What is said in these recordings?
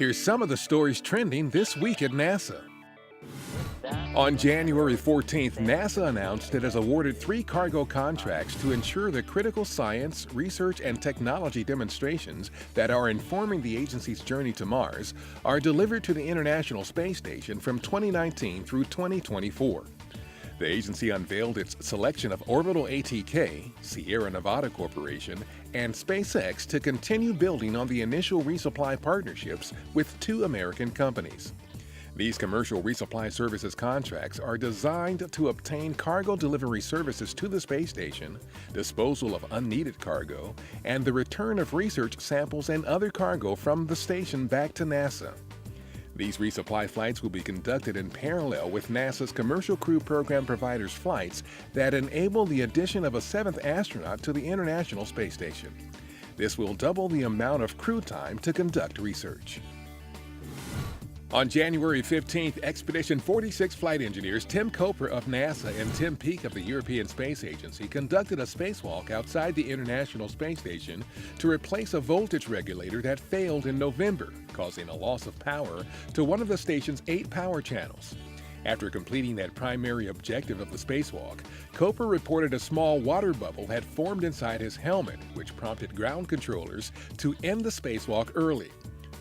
Here's some of the stories trending this week at NASA. On January 14th, NASA announced it has awarded 3 cargo contracts to ensure the critical science, research, and technology demonstrations that are informing the agency's journey to Mars are delivered to the International Space Station from 2019 through 2024. The agency unveiled its selection of Orbital ATK, Sierra Nevada Corporation, and SpaceX to continue building on the initial resupply partnerships with 2 American companies. These commercial resupply services contracts are designed to obtain cargo delivery services to the space station, disposal of unneeded cargo, and the return of research samples and other cargo from the station back to NASA. These resupply flights will be conducted in parallel with NASA's Commercial Crew Program providers' flights that enable the addition of a 7th astronaut to the International Space Station. This will double the amount of crew time to conduct research. On January 15th, Expedition 46 flight engineers Tim Koper of NASA and Tim Peake of the European Space Agency conducted a spacewalk outside the International Space Station to replace a voltage regulator that failed in November, causing a loss of power to one of the station's 8 power channels. After completing that primary objective of the spacewalk, Koper reported a small water bubble had formed inside his helmet, which prompted ground controllers to end the spacewalk early.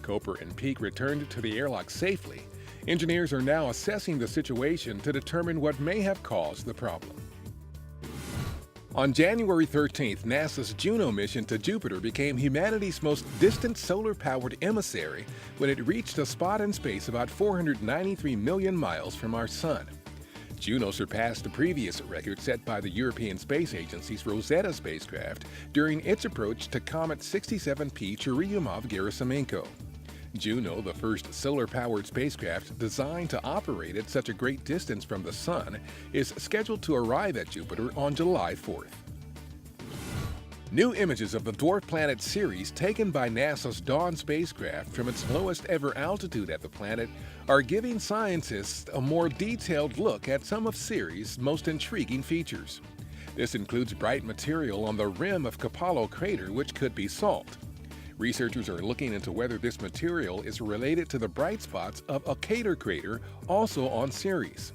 Koper and Peake returned to the airlock safely. Engineers are now assessing the situation to determine what may have caused the problem. On January 13th, NASA's Juno mission to Jupiter became humanity's most distant solar-powered emissary when it reached a spot in space about 493 million miles from our Sun. Juno surpassed the previous record set by the European Space Agency's Rosetta spacecraft during its approach to Comet 67P Churyumov-Gerasimenko. Juno, the first solar-powered spacecraft designed to operate at such a great distance from the Sun, is scheduled to arrive at Jupiter on July 4th. New images of the dwarf planet Ceres taken by NASA's Dawn spacecraft from its lowest ever altitude at the planet are giving scientists a more detailed look at some of Ceres' most intriguing features. This includes bright material on the rim of Capello crater, which could be salt. Researchers are looking into whether this material is related to the bright spots of a Cater crater, also on Ceres.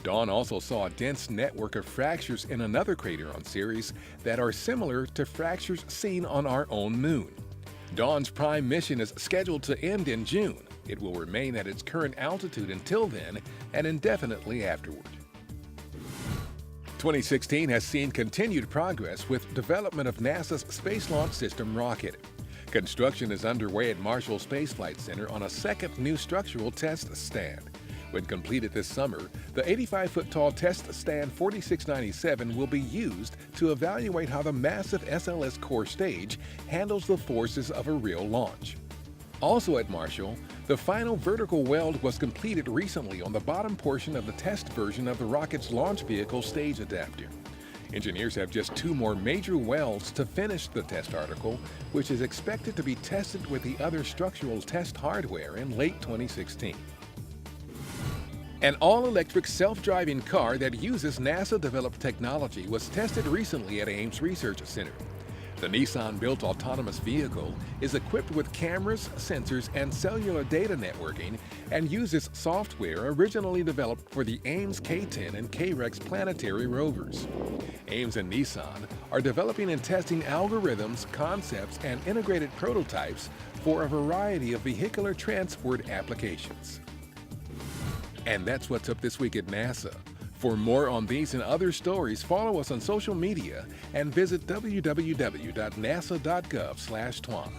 Dawn also saw a dense network of fractures in another crater on Ceres that are similar to fractures seen on our own moon. Dawn's prime mission is scheduled to end in June. It will remain at its current altitude until then and indefinitely afterward. 2016 has seen continued progress with development of NASA's Space Launch System rocket. Construction is underway at Marshall Space Flight Center on a second new structural test stand. When completed this summer, the 85-foot-tall test stand 4697 will be used to evaluate how the massive SLS core stage handles the forces of a real launch. Also at Marshall, the final vertical weld was completed recently on the bottom portion of the test version of the rocket's launch vehicle stage adapter. Engineers have just 2 more major welds to finish the test article, which is expected to be tested with the other structural test hardware in late 2016. An all-electric self-driving car that uses NASA-developed technology was tested recently at Ames Research Center. The Nissan-built autonomous vehicle is equipped with cameras, sensors, and cellular data networking and uses software originally developed for the Ames K10 and K-REX planetary rovers. Ames and Nissan are developing and testing algorithms, concepts, and integrated prototypes for a variety of vehicular transport applications. And that's what's up this week at NASA. For more on these and other stories, follow us on social media and visit www.nasa.gov/twan.